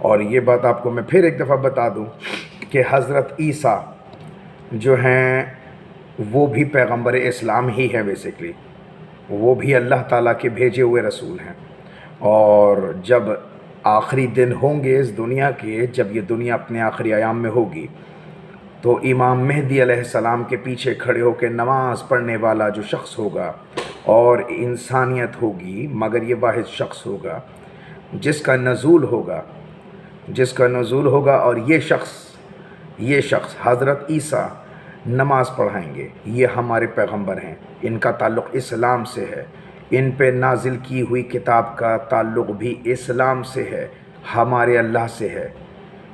اور یہ بات آپ کو میں پھر ایک دفعہ بتا دوں کہ حضرت عیسیٰ جو ہیں وہ بھی پیغمبر اسلام ہی ہے بیسکلی، وہ بھی اللہ تعالیٰ کے بھیجے ہوئے رسول ہیں۔ اور جب آخری دن ہوں گے اس دنیا کے، جب یہ دنیا اپنے آخری ایام میں ہوگی، تو امام مہدی علیہ السلام کے پیچھے کھڑے ہو کے نماز پڑھنے والا جو شخص ہوگا، اور انسانیت ہوگی، مگر یہ واحد شخص ہوگا جس کا نزول ہوگا، اور یہ شخص حضرت عیسیٰ نماز پڑھائیں گے۔ یہ ہمارے پیغمبر ہیں، ان کا تعلق اسلام سے ہے، ان پہ نازل کی ہوئی کتاب کا تعلق بھی اسلام سے ہے، ہمارے اللہ سے ہے۔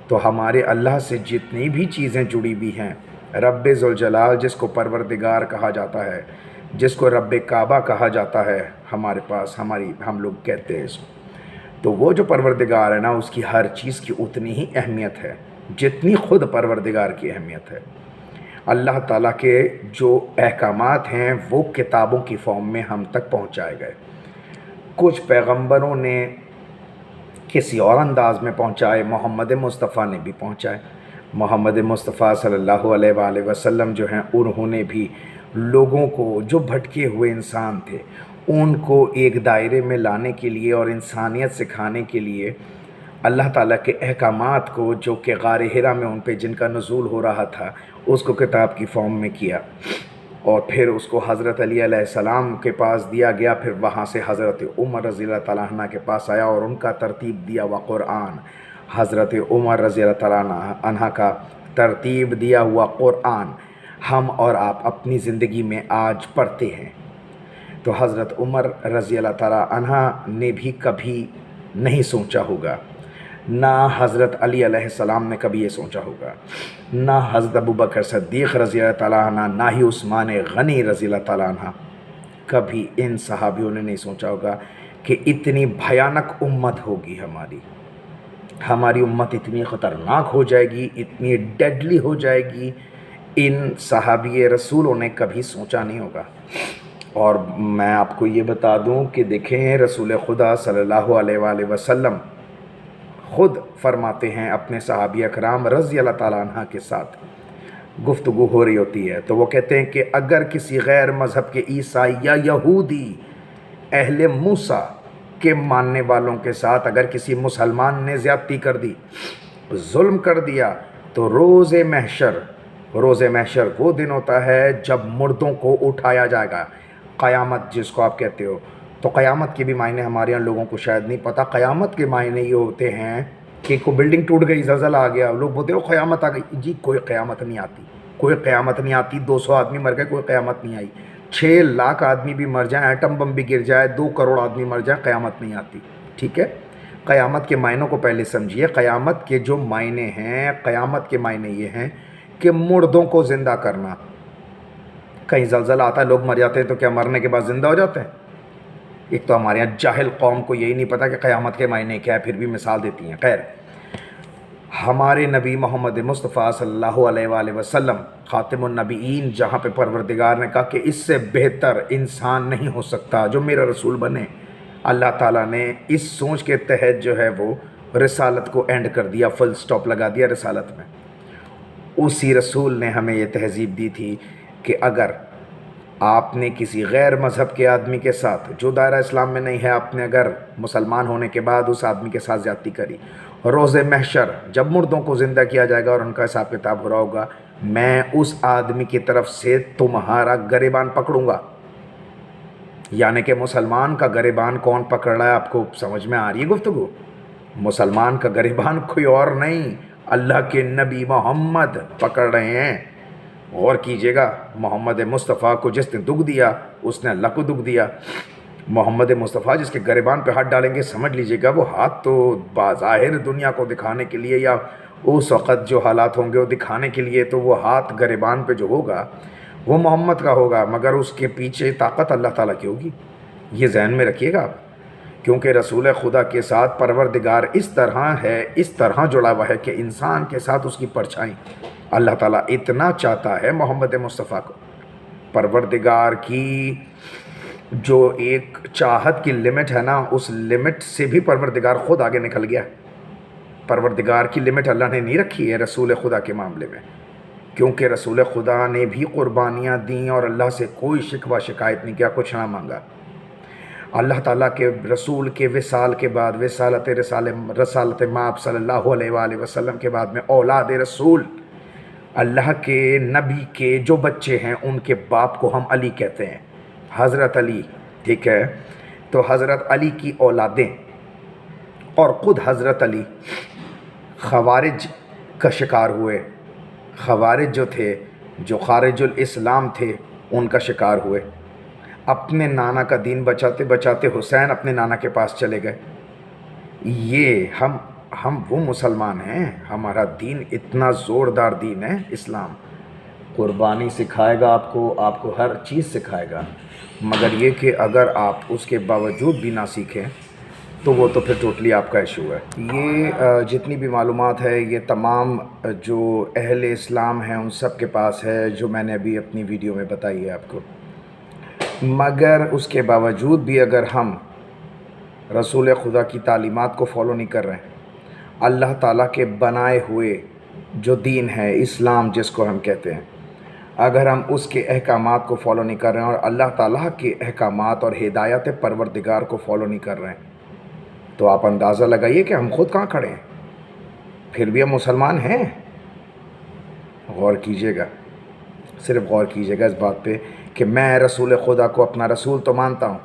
تو ہمارے اللہ سے جتنی بھی چیزیں جڑی ہوئی ہیں، رب ذوالجلال جس کو پروردگار کہا جاتا ہے، جس کو رب کعبہ کہا جاتا ہے، ہمارے پاس ہم لوگ کہتے ہیں اس کو، تو وہ جو پروردگار ہے نا، اس کی ہر چیز کی اتنی ہی اہمیت ہے جتنی خود پروردگار کی اہمیت ہے۔ اللہ تعالیٰ کے جو احکامات ہیں وہ کتابوں کی فارم میں ہم تک پہنچائے گئے۔ کچھ پیغمبروں نے کسی اور انداز میں پہنچائے، محمد مصطفیٰ نے بھی پہنچائے۔ محمد مصطفیٰ صلی اللہ علیہ وآلہ وسلم جو ہیں، انہوں نے بھی لوگوں کو، جو بھٹکے ہوئے انسان تھے، ان کو ایک دائرے میں لانے کے لیے اور انسانیت سکھانے کے لیے اللہ تعالیٰ کے احکامات کو، جو کہ غار حرا میں ان پہ جن کا نزول ہو رہا تھا، اس کو کتاب کی فارم میں کیا، اور پھر اس کو حضرت علی علیہ السلام کے پاس دیا گیا، پھر وہاں سے حضرت عمر رضی اللہ تعالیٰ عنہ کے پاس آیا اور ان کا ترتیب دیا ہوا قرآن، حضرت عمر رضی اللہ تعالیٰ عنہ کا ترتیب دیا ہوا قرآن ہم اور آپ اپنی زندگی میں آج پڑھتے ہیں۔ تو حضرت عمر رضی اللہ تعالیٰ عنہ نے بھی کبھی نہیں سوچا ہوگا، نہ حضرت علی علیہ السلام نے کبھی یہ سوچا ہوگا، نہ حضرت ابوبکر صدیق رضی اللہ تعالیٰ عنہ، نہ ہی عثمان غنی رضی اللہ تعالیٰ عنہ، کبھی ان صحابیوں نے نہیں سوچا ہوگا کہ اتنی بھیانک امت ہوگی ہماری امت اتنی خطرناک ہو جائے گی، اتنی ڈیڈلی ہو جائے گی۔ ان صحابی رسولوں نے کبھی سوچا نہیں ہوگا۔ اور میں آپ کو یہ بتا دوں کہ دیکھیں، رسول خدا صلی اللہ علیہ وآلہ وسلم خود فرماتے ہیں، اپنے صحابی اکرام رضی اللہ تعالیٰ عنہ کے ساتھ گفتگو ہو رہی ہوتی ہے تو وہ کہتے ہیں کہ اگر کسی غیر مذہب کے عیسائی یا یہودی اہل موسیٰ کے ماننے والوں کے ساتھ اگر کسی مسلمان نے زیادتی کر دی، ظلم کر دیا، تو روز محشر وہ دن ہوتا ہے جب مردوں کو اٹھایا جائے گا، قیامت جس کو آپ کہتے ہو۔ تو قیامت کے بھی معنی ہمارے یہاں لوگوں کو شاید نہیں پتہ۔ قیامت کے معنی یہ ہوتے ہیں کہ کوئی بلڈنگ ٹوٹ گئی، زلزلہ آ گیا، لوگ بولتے ہو قیامت آ گئی۔ جی کوئی قیامت نہیں آتی، 200 آدمی مر گئے، کوئی قیامت نہیں آئی۔ 6 لاکھ آدمی بھی مر جائیں، ایٹم بم بھی گر جائے، 2 کروڑ آدمی مر جائیں، قیامت نہیں آتی، ٹھیک ہے؟ قیامت کے معنوں کو پہلے سمجھیے۔ قیامت کے جو معنی ہیں، قیامت کے معنی یہ ہیں کہ مردوں کو زندہ کرنا۔ کہیں زلزلہ آتا ہے، لوگ مر جاتے ہیں، تو کیا مرنے کے بعد زندہ ہو جاتے ہیں؟ ایک تو ہمارے یہاں جاہل قوم کو یہی نہیں پتہ کہ قیامت کے معنی کیا ہے، پھر بھی مثال دیتی ہیں۔ خیر، ہمارے نبی محمد مصطفیٰ صلی اللہ علیہ وآلہ وسلم خاتم النبیین، جہاں پہ پروردگار نے کہا کہ اس سے بہتر انسان نہیں ہو سکتا جو میرا رسول بنے، اللہ تعالیٰ نے اس سوچ کے تحت جو ہے وہ رسالت کو اینڈ کر دیا، فل سٹاپ لگا دیا رسالت میں۔ اسی رسول نے ہمیں یہ تہذیب دی تھی کہ اگر آپ نے کسی غیر مذہب کے آدمی کے ساتھ جو دائرہ اسلام میں نہیں ہے، آپ نے اگر مسلمان ہونے کے بعد اس آدمی کے ساتھ زیادتی کری، روز محشر جب مردوں کو زندہ کیا جائے گا اور ان کا حساب کتاب ہو رہا ہوگا، میں اس آدمی کی طرف سے تمہارا گریبان پکڑوں گا۔ یعنی کہ مسلمان کا گریبان کون پکڑ رہا ہے؟ آپ کو سمجھ میں آ رہی ہے گفتگو؟ مسلمان کا گریبان کوئی اور نہیں، اللہ کے نبی محمد پکڑ رہے ہیں۔ غور کیجئے گا، محمد مصطفیٰ کو جس نے دکھ دیا، اس نے اللہ کو دکھ دیا۔ محمد مصطفیٰ جس کے گریبان پہ ہاتھ ڈالیں گے، سمجھ لیجئے گا وہ ہاتھ تو بظاہر دنیا کو دکھانے کے لیے، یا اس وقت جو حالات ہوں گے وہ دکھانے کے لیے، تو وہ ہاتھ گریبان پہ جو ہوگا وہ محمد کا ہوگا، مگر اس کے پیچھے طاقت اللہ تعالیٰ کی ہوگی۔ یہ ذہن میں رکھیے گا آپ، کیونکہ رسول خدا کے ساتھ پروردگار اس طرح جڑا ہوا ہے کہ انسان کے ساتھ اس کی پرچھائی اللہ تعالیٰ اتنا چاہتا ہے محمد مصطفیٰ کو۔ پروردگار کی جو ایک چاہت کی لمٹ ہے نا، اس لمٹ سے بھی پروردگار خود آگے نکل گیا۔ پروردگار کی لمٹ اللہ نے نہیں رکھی ہے رسول خدا کے معاملے میں، کیونکہ رسول خدا نے بھی قربانیاں دیں اور اللہ سے کوئی شکوہ شکایت نہیں کیا، کچھ نہ مانگا۔ اللہ تعالیٰ کے رسول کے وصال کے بعد، رسالت مآب صلی اللہ علیہ وآلہ وسلم کے بعد میں اولاد رسول، اللہ کے نبی کے جو بچے ہیں ان کے باپ کو ہم علی کہتے ہیں، حضرت علی، ٹھیک ہے؟ تو حضرت علی کی اولادیں اور خود حضرت علی خوارج کا شکار ہوئے، خوارج جو تھے، جو خارج الاسلام تھے، ان کا شکار ہوئے۔ اپنے نانا کا دین بچاتے بچاتے حسین اپنے نانا کے پاس چلے گئے۔ یہ ہم وہ مسلمان ہیں، ہمارا دین اتنا زوردار دین ہے اسلام، قربانی سکھائے گا آپ کو ہر چیز سکھائے گا، مگر یہ کہ اگر آپ اس کے باوجود بھی نہ سیکھیں تو وہ تو پھر ٹوٹلی آپ کا ایشو ہے۔ یہ جتنی بھی معلومات ہے یہ تمام جو اہل اسلام ہیں ان سب کے پاس ہے، جو میں نے ابھی اپنی ویڈیو میں بتائی ہے آپ کو، مگر اس کے باوجود بھی اگر ہم رسول خدا کی تعلیمات کو فالو نہیں کر رہے ہیں، اللہ تعالیٰ کے بنائے ہوئے جو دین ہے اسلام جس کو ہم کہتے ہیں، اگر ہم اس کے احکامات کو فالو نہیں کر رہے ہیں اور اللہ تعالیٰ کے احکامات اور ہدایت پروردگار کو فالو نہیں کر رہے ہیں، تو آپ اندازہ لگائیے کہ ہم خود کہاں کھڑے ہیں۔ پھر بھی ہم مسلمان ہیں۔ غور کیجیے گا، صرف غور کیجیے گا اس بات پہ کہ میں رسول خدا کو اپنا رسول تو مانتا ہوں،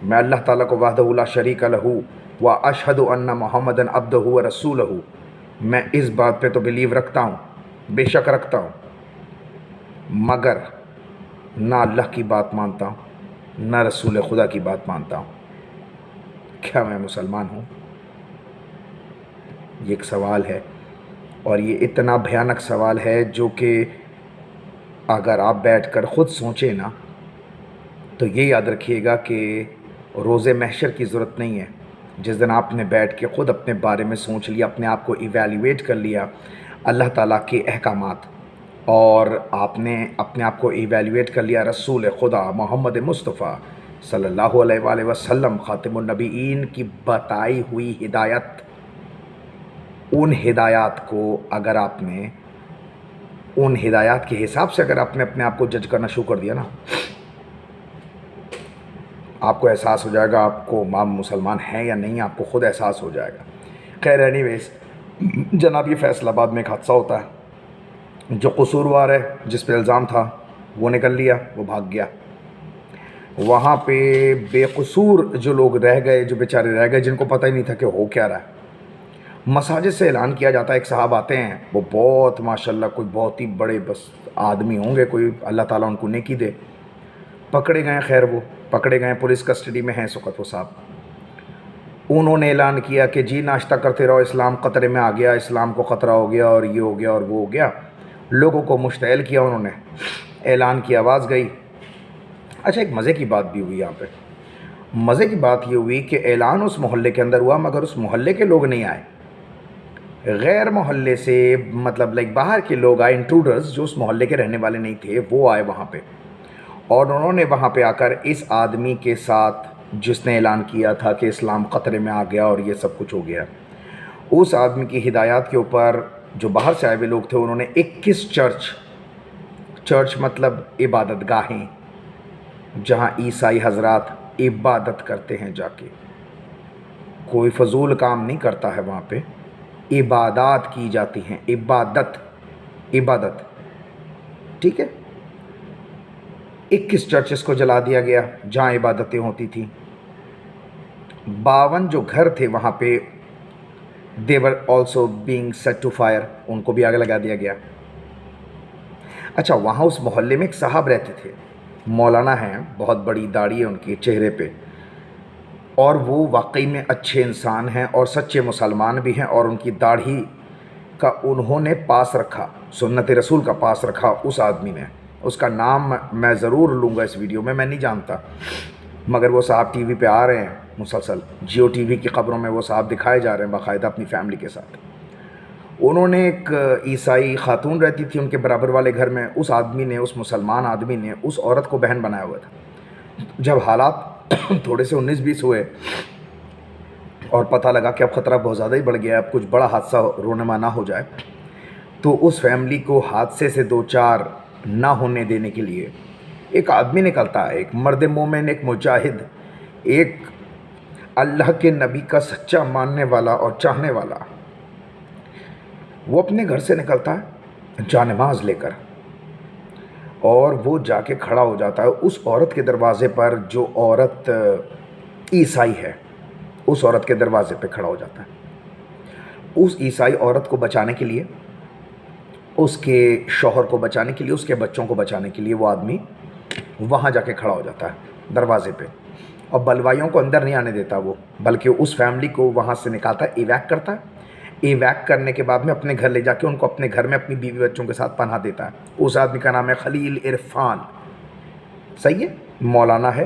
میں اللہ تعالیٰ کو وحدہ لا شریک لہ واشہد ان محمدً عبدہ ورسولہ، میں اس بات پہ تو بلیو رکھتا ہوں، بے شک رکھتا ہوں، مگر نہ اللہ کی بات مانتا ہوں نہ رسول خدا کی بات مانتا ہوں۔ کیا میں مسلمان ہوں؟ یہ ایک سوال ہے، اور یہ اتنا بھیانک سوال ہے جو کہ اگر آپ بیٹھ کر خود سوچیں نا تو یہ یاد رکھیے گا کہ روز محشر کی ضرورت نہیں ہے۔ جس دن آپ نے بیٹھ کے خود اپنے بارے میں سوچ لیا، اپنے آپ کو ایویلیویٹ کر لیا اللہ تعالیٰ کے احکامات، اور آپ نے اپنے آپ کو ایویلیویٹ کر لیا رسول خدا محمد مصطفیٰ صلی اللہ علیہ وآلہ وسلم خاتم النبیین کی بتائی ہوئی ہدایت، ان ہدایات کو اگر آپ نے ان ہدایات کے حساب سے اگر آپ نے اپنے آپ کو جج کرنا شروع کر دیا نا، آپ کو احساس ہو جائے گا آپ کو آپ مسلمان ہیں یا نہیں، آپ کو خود احساس ہو جائے گا۔ خیر اینی ویز، جناب یہ فیصل آباد میں ایک حادثہ ہوتا ہے، جو قصوروار ہے جس پہ الزام تھا وہ نکل لیا، وہ بھاگ گیا۔ وہاں پہ بے قصور جو لوگ رہ گئے، جو بیچارے رہ گئے، جن کو پتہ ہی نہیں تھا کہ ہو کیا رہا ہے، مساجد سے اعلان کیا جاتا ہے، ایک صاحب آتے ہیں، وہ بہت ماشاءاللہ کوئی بہت ہی بڑے بس آدمی ہوں گے، کوئی اللہ تعالیٰ ان کو نیکی دے، پکڑے گئے، خیر وہ پکڑے گئے، پولیس کسٹڈی میں ہیں اس وقت وہ صاحب۔ انہوں نے اعلان کیا کہ جی ناشتہ کرتے رہو، اسلام خطرے میں آ گیا، اسلام کو خطرہ ہو گیا، اور یہ ہو گیا اور وہ ہو گیا، لوگوں کو مشتعل کیا انہوں نے، اعلان کی آواز گئی۔ اچھا ایک مزے کی بات بھی ہوئی یہاں پہ، مزے کی بات یہ ہوئی کہ اعلان اس محلے کے اندر ہوا، مگر اس محلے کے لوگ نہیں آئے، غیر محلے سے مطلب باہر کے لوگ آئے، انٹروڈرز جو اس محلے کے رہنے والے نہیں تھے وہ آئے وہاں پہ، اور انہوں نے وہاں پہ آ کر اس آدمی کے ساتھ جس نے اعلان کیا تھا کہ اسلام خطرے میں آ گیا اور یہ سب کچھ ہو گیا، اس آدمی کی ہدایات کے اوپر جو باہر سے آئے ہوئے لوگ تھے، انہوں نے 21 چرچ مطلب عبادت گاہیں جہاں عیسائی حضرات عبادت کرتے ہیں، جا کے کوئی فضول کام نہیں کرتا ہے، وہاں پہ عبادات کی جاتی ہیں، عبادت، ٹھیک ہے، 21 چرچز کو جلا دیا گیا جہاں عبادتیں ہوتی تھیں۔ 52 جو گھر تھے وہاں پہ they were also being set to fire، ان کو بھی آگ لگا دیا گیا۔ اچھا وہاں اس محلے میں ایک صاحب رہتے تھے، مولانا ہیں، بہت بڑی داڑھی ہے ان کی چہرے پہ، اور وہ واقعی میں اچھے انسان ہیں اور سچے مسلمان بھی ہیں، اور ان کی داڑھی کا انہوں نے پاس رکھا، سنت رسول کا پاس رکھا اس آدمی نے۔ اس کا نام میں ضرور لوں گا اس ویڈیو میں نہیں جانتا، مگر وہ صاحب ٹی وی پہ آ رہے ہیں مسلسل، جیو ٹی وی کی خبروں میں وہ صاحب دکھائے جا رہے ہیں باقاعدہ اپنی فیملی کے ساتھ۔ انہوں نے ایک عیسائی خاتون رہتی تھی ان کے برابر والے گھر میں، اس آدمی نے، اس مسلمان آدمی نے اس عورت کو بہن بنایا ہوا تھا۔ جب حالات تھوڑے سے 19-20 ہوئے اور پتہ لگا کہ اب خطرہ بہت زیادہ ہی بڑھ گیا ہے، اب کچھ بڑا حادثہ رونما نہ ہو جائے، تو اس فیملی کو حادثے سے دو چار نہ ہونے دینے کے لیے ایک آدمی نکلتا ہے، ایک مرد مومن، ایک مجاہد، ایک اللہ کے نبی کا سچا ماننے والا اور چاہنے والا. وہ اپنے گھر سے نکلتا ہے جانماز لے کر، اور وہ جا کے کھڑا ہو جاتا ہے اس عورت کے دروازے پر جو عورت عیسائی ہے. اس عورت کے دروازے پہ کھڑا ہو جاتا ہے. اس عیسائی عورت کو بچانے کے لیے، اس کے شوہر کو بچانے کے لیے، اس کے بچوں کو بچانے کے لیے وہ آدمی وہاں جا کے کھڑا ہو جاتا ہے دروازے پہ. اور بلوائیوں کو اندر نہیں آنے دیتا وہ، بلکہ اس فیملی کو وہاں سے نکالتا ہے، ایویک کرتا ہے. ایویک کرنے کے بعد میں اپنے گھر لے جا کے ان کو اپنے گھر میں اپنی بیوی بچوں کے ساتھ پناہ دیتا ہے. اس آدمی کا نام ہے خلیل عرفان. صحیح ہے، مولانا ہے،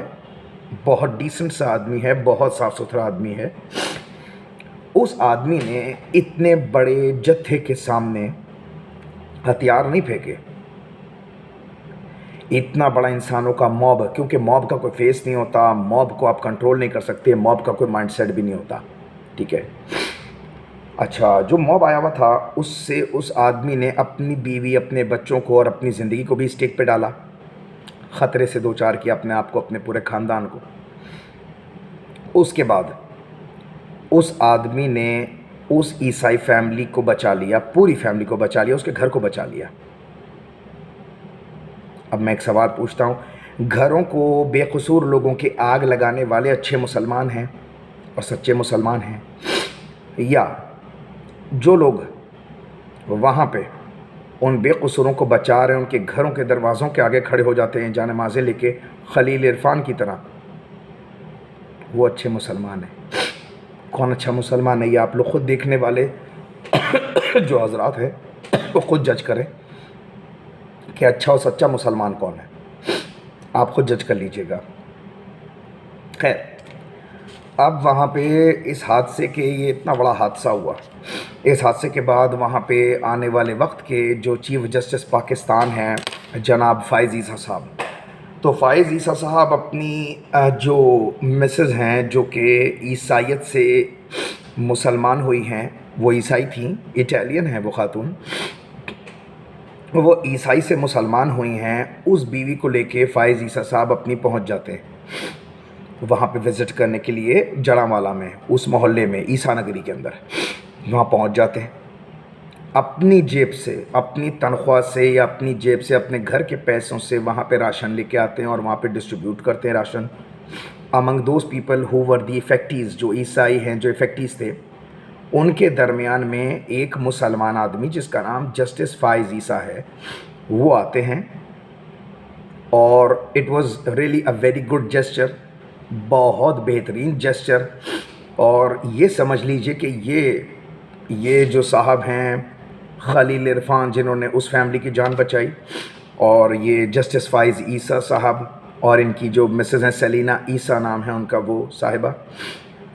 بہت ڈیسنٹ سا آدمی ہے، بہت صاف ستھرا آدمی ہے. اس آدمی نے اتنے بڑے جتھے کے سامنے ہتھیار نہیں پھینکے. اتنا بڑا انسانوں کا موب، کیونکہ موب کا کوئی فیس نہیں ہوتا، موب کو آپ کنٹرول نہیں کر سکتے، موب کا کوئی مائنڈ سیٹ بھی نہیں ہوتا. ٹھیک ہے. اچھا، جو موب آیا ہوا تھا اس سے اس آدمی نے اپنی بیوی، اپنے بچوں کو اور اپنی زندگی کو بھی اسٹیک پہ ڈالا، خطرے سے دو چار کیا اپنے آپ کو، اپنے پورے خاندان کو. اس کے بعد اس آدمی نے اس عیسائی فیملی کو بچا لیا، پوری فیملی کو بچا لیا، اس کے گھر کو بچا لیا. اب میں ایک سوال پوچھتا ہوں، گھروں کو بے قصور لوگوں کے آگ لگانے والے اچھے مسلمان ہیں اور سچے مسلمان ہیں، یا جو لوگ وہاں پہ ان بے قصوروں کو بچا رہے ہیں، ان کے گھروں کے دروازوں کے آگے کھڑے ہو جاتے ہیں جانمازیں لے کے خلیل عرفان کی طرح، وہ اچھے مسلمان ہیں؟ کون اچھا مسلمان ہے؟ یہ آپ لوگ خود دیکھنے والے جو حضرات ہیں وہ خود جج کریں کہ اچھا اور سچا مسلمان کون ہے. آپ خود جج کر لیجئے گا. خیر، اب وہاں پہ اس حادثے کے، یہ اتنا بڑا حادثہ ہوا، اس حادثے کے بعد وہاں پہ آنے والے وقت کے جو چیف جسٹس پاکستان ہیں جناب فائز عیسیٰ صاحب، تو فائز عیسیٰ صاحب اپنی جو مسز ہیں جو کہ عیسائیت سے مسلمان ہوئی ہیں، وہ عیسائی تھیں، اٹیلین ہیں وہ خاتون، وہ عیسائی سے مسلمان ہوئی ہیں، اس بیوی کو لے کے فائز عیسیٰ صاحب اپنی پہنچ جاتے ہیں وہاں پہ وزٹ کرنے کے لیے، جڑاوالا میں، اس محلے میں، عیسیٰ نگری کے اندر. وہاں پہنچ جاتے ہیں، اپنی جیب سے، اپنی تنخواہ سے یا اپنی جیب سے، اپنے گھر کے پیسوں سے وہاں پہ راشن لے کے آتے ہیں اور وہاں پہ ڈسٹریبیوٹ کرتے ہیں ration. Among those people who were the affectees, جو عیسائی ہیں، جو افیکٹیز تھے، ان کے درمیان میں ایک مسلمان آدمی جس کا نام جسٹس فائز عیسیٰ ہے، وہ آتے ہیں. اور it was really a very good gesture, بہت بہترین جیسچر. اور یہ سمجھ لیجئے کہ یہ جو صاحب ہیں خلیل عرفان، جنہوں نے اس فیملی کی جان بچائی، اور یہ جسٹس فائز عیسیٰ صاحب، اور ان کی جو مسز ہیں سیلینا عیسیٰ نام ہے ان کا، وہ صاحبہ،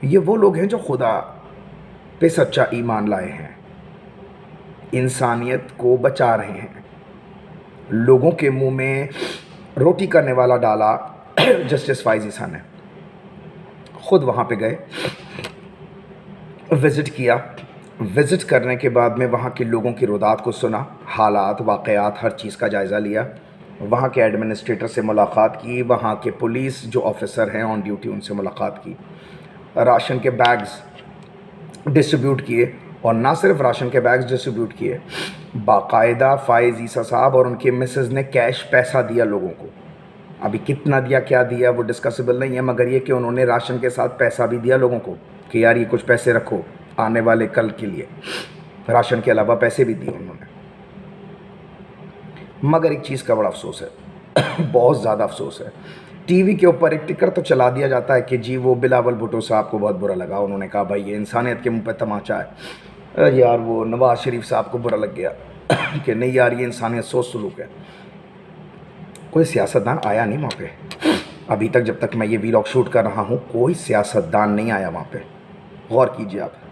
یہ وہ لوگ ہیں جو خدا پہ سچا ایمان لائے ہیں، انسانیت کو بچا رہے ہیں. لوگوں کے منہ میں روٹی کرنے والا ڈالا جسٹس فائز عیسیٰ نے. خود وہاں پہ گئے، وزٹ کیا. وزٹ کرنے کے بعد میں وہاں کے لوگوں کی رودات کو سنا، حالات، واقعات، ہر چیز کا جائزہ لیا. وہاں کے ایڈمنسٹریٹر سے ملاقات کی، وہاں کے پولیس جو آفیسر ہیں آن ڈیوٹی ان سے ملاقات کی. راشن کے بیگز ڈسٹریبیوٹ کیے، اور نہ صرف راشن کے بیگز ڈسٹریبیوٹ کیے، باقاعدہ فائز عیسیٰ صاحب اور ان کے مسز نے کیش پیسہ دیا لوگوں کو. ابھی کتنا دیا، کیا دیا، وہ ڈسکسیبل نہیں ہے، مگر یہ کہ انہوں نے راشن کے ساتھ پیسہ بھی دیا لوگوں کو کہ یار یہ کچھ پیسے رکھو آنے والے کل کے لیے. راشن کے علاوہ پیسے بھی دیے انہوں نے. مگر ایک چیز کا بڑا افسوس ہے، بہت زیادہ افسوس ہے. ٹی وی کے اوپر ایک ٹکر تو چلا دیا جاتا ہے کہ جی وہ بلاول بھٹو صاحب کو بہت برا لگا، انہوں نے کہا بھائی یہ انسانیت کے منہ پہ تماچا ہے. یار وہ نواز شریف صاحب کو برا لگ گیا کہ نہیں یار یہ انسانیت سوچ سلوک ہے. کوئی سیاستدان آیا نہیں وہاں پہ ابھی تک، جب تک میں یہ ویلاگ شوٹ کر رہا ہوں کوئی سیاستدان نہیں آیا وہاں پہ. غور کیجئے آپ،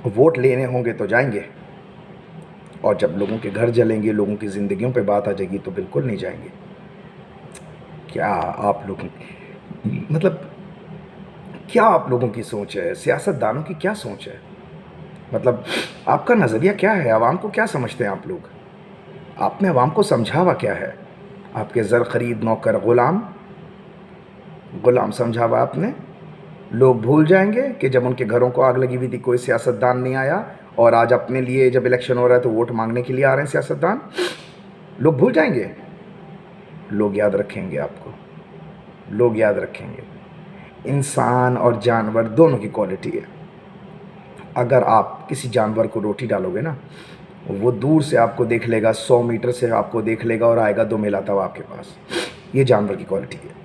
ووٹ لینے ہوں گے تو جائیں گے، اور جب لوگوں کے گھر جلیں گے، لوگوں کی زندگیوں پہ بات آ جائے گی تو بالکل نہیں جائیں گے. کیا آپ لوگ، مطلب کیا آپ لوگوں کی سوچ ہے؟ سیاستدانوں کی کیا سوچ ہے؟ مطلب آپ کا نظریہ کیا ہے؟ عوام کو کیا سمجھتے ہیں آپ لوگ؟ آپ نے عوام کو سمجھا ہوا کیا ہے؟ آپ کے زر خرید نوکر غلام سمجھا ہوا آپ نے؟ لوگ بھول جائیں گے کہ جب ان کے گھروں کو آگ لگی ہوئی تھی کوئی سیاستدان نہیں آیا، اور آج اپنے لیے جب الیکشن ہو رہا ہے تو ووٹ مانگنے کے لیے آ رہے ہیں سیاستدان؟ لوگ بھول جائیں گے؟ لوگ یاد رکھیں گے آپ کو، لوگ یاد رکھیں گے۔ انسان اور جانور دونوں کی کوالٹی ہے۔ اگر آپ کسی جانور کو روٹی ڈالو گے نا، وہ دور سے آپ کو دیکھ لے گا، 100 میٹر سے آپ کو دیکھ لے گا اور آئے گا 2 میلا آپ کے پاس۔ یہ جانور کی کوالٹی ہے۔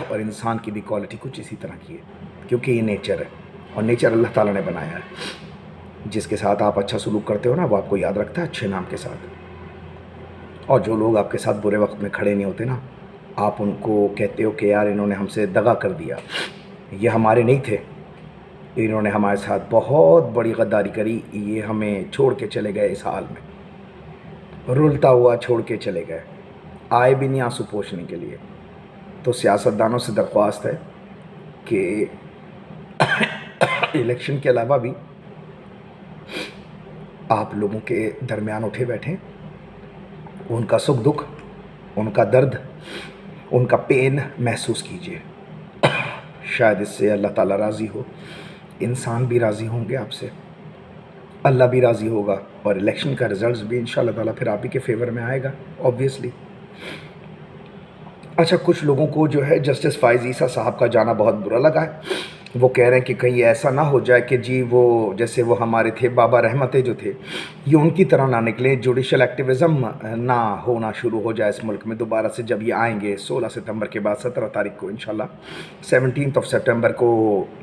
اور انسان کی بھی کوالٹی کچھ اسی طرح کی ہے، کیونکہ یہ نیچر ہے، اور نیچر اللہ تعالیٰ نے بنایا ہے۔ جس کے ساتھ آپ اچھا سلوک کرتے ہو نا، وہ آپ کو یاد رکھتا ہے اچھے نام کے ساتھ۔ اور جو لوگ آپ کے ساتھ برے وقت میں کھڑے نہیں ہوتے نا، آپ ان کو کہتے ہو کہ یار انہوں نے ہم سے دغا کر دیا، یہ ہمارے نہیں تھے، انہوں نے ہمارے ساتھ بہت بڑی غداری کری، یہ ہمیں چھوڑ کے چلے گئے اس حال میں، رلتا ہوا چھوڑ کے چلے گئے، آئے بھی نہیں آنسو پوچھنے کے لیے۔ تو سیاستدانوں سے درخواست ہے کہ الیکشن کے علاوہ بھی آپ لوگوں کے درمیان اٹھے بیٹھیں، ان کا سکھ دکھ، ان کا درد، ان کا پین محسوس کیجیے۔ شاید اس سے اللہ تعالیٰ راضی ہو، انسان بھی راضی ہوں گے آپ سے، اللہ بھی راضی ہوگا، اور الیکشن کا رزلٹس بھی انشاءاللہ تعالیٰ پھر آپ ہی کے فیور میں آئے گا اوبویسلی۔ اچھا، کچھ لوگوں کو جو ہے جسٹس فائز عیسیٰ صاحب کا جانا بہت برا لگا ہے۔ وہ کہہ رہے ہیں کہ کہیں ایسا نہ ہو جائے کہ جی وہ جیسے وہ ہمارے تھے بابا رحمتیں جو تھے، یہ ان کی طرح نہ نکلیں، جوڈیشل ایکٹیویزم نہ ہونا شروع ہو جائے اس ملک میں دوبارہ سے۔ جب یہ آئیں گے 16 ستمبر کے بعد 17 تاریخ کو انشاءاللہ 17 سپٹمبر کو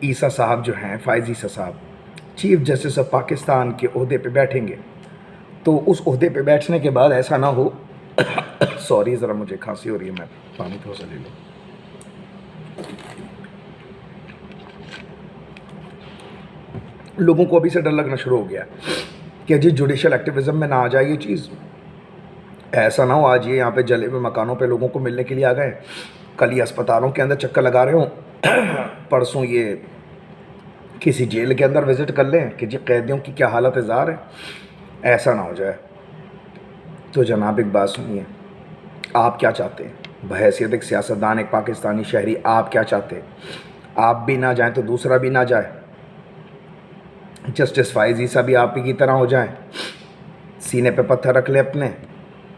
عیسیٰ صاحب جو ہیں، فائز عیسیٰ صاحب چیف جسٹس آف پاکستان کے عہدے پہ بیٹھیں گے، تو اس عہدے پہ بیٹھنے کے بعد ایسا نہ ہو سوری ذرا مجھے کھانسی ہو رہی ہے، میں پانی تھوڑا سا لے لوں۔ لوگوں کو ابھی سے ڈر لگنا شروع ہو گیا کہ جی جوڈیشل ایکٹیویزم میں نہ آ جائے یہ چیز، ایسا نہ ہو آج یہ یہاں پہ جلے ہوئے مکانوں پہ لوگوں کو ملنے کے لیے آ گئے، کل یہ اسپتالوں کے اندر چکر لگا رہے ہوں، پرسوں یہ کسی جیل کے اندر وزٹ کر لیں کہ جی قیدیوں کی کیا حالت زار ہے۔ ایسا نہ ہو جائے۔ تو جناب ایک بات سنیے، آپ کیا چاہتے ہیں بحیثیت ایک سیاستدان، ایک پاکستانی شہری؟ آپ کیا چاہتے ہیں؟ آپ بھی نہ جائیں تو دوسرا بھی نہ جائے، جسٹس فائز عیسیٰ بھی آپ ہی کی طرح ہو جائیں، سینے پہ پتھر رکھ لیں اپنے،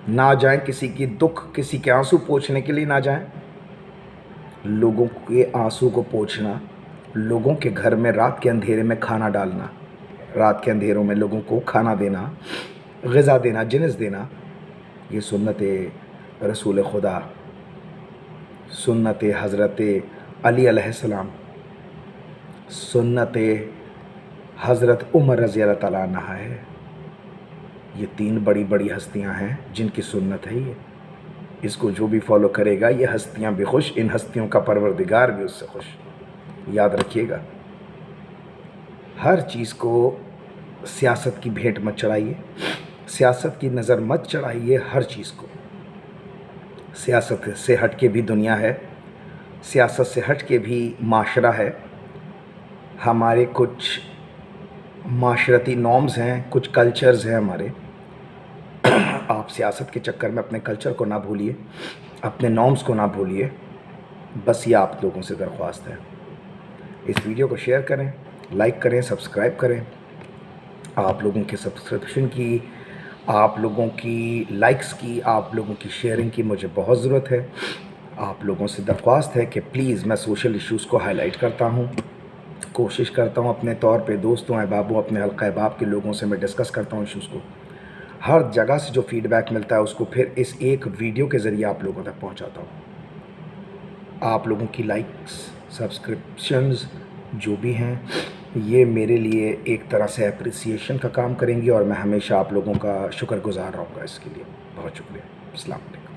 نہ جائیں کسی کی دکھ، کسی کے آنسو پوچھنے کے لیے نہ جائیں۔ لوگوں کے آنسو کو پوچھنا، لوگوں کے گھر میں رات کے اندھیرے میں کھانا ڈالنا، رات کے اندھیروں میں لوگوں کو کھانا دینا، غذا دینا، جنس دینا، یہ سنت رسول خدا، سنت حضرت علی علیہ السلام، سنت حضرت عمر رضی اللہ تعالیٰ عنہ ہے۔ یہ 3 بڑی بڑی ہستیاں ہیں جن کی سنت ہے یہ، اس کو جو بھی فالو کرے گا یہ ہستیاں بھی خوش، ان ہستیوں کا پروردگار بھی اس سے خوش۔ یاد رکھیے گا، ہر چیز کو سیاست کی بھیٹ مت چڑھائیے، سیاست کی نظر مت چڑھائیے، ہر چیز کو۔ سیاست سے ہٹ کے بھی دنیا ہے، سیاست سے ہٹ کے بھی معاشرہ ہے، ہمارے کچھ معاشرتی نارمز ہیں، کچھ کلچرز ہیں ہمارے۔ آپ سیاست کے چکر میں اپنے کلچر کو نہ بھولیے، اپنے نارمز کو نہ بھولیے، بس یہ آپ لوگوں سے درخواست ہے۔ اس ویڈیو کو شیئر کریں، لائک کریں، سبسکرائب کریں۔ آپ لوگوں کے سبسکرپشن کی، آپ لوگوں کی لائکس کی، آپ لوگوں کی شیئرنگ کی مجھے بہت ضرورت ہے۔ آپ لوگوں سے درخواست ہے کہ پلیز، میں سوشل ایشوز کو ہائی لائٹ کرتا ہوں، کوشش کرتا ہوں اپنے طور پہ دوستوں احبابوں، اپنے حلقہ احباب کے لوگوں سے میں ڈسکس کرتا ہوں ایشوز کو۔ ہر جگہ سے جو فیڈ بیک ملتا ہے اس کو پھر اس ایک ویڈیو کے ذریعے آپ لوگوں تک پہنچاتا ہوں۔ آپ لوگوں کی لائکس، سبسکرپشنز جو بھی ہیں، یہ میرے لیے ایک طرح سے اپریسیشن کا کام کریں گی، اور میں ہمیشہ آپ لوگوں کا شکر گزار رہوں گا اس کے لیے۔ بہت شکریہ۔ السلام علیکم۔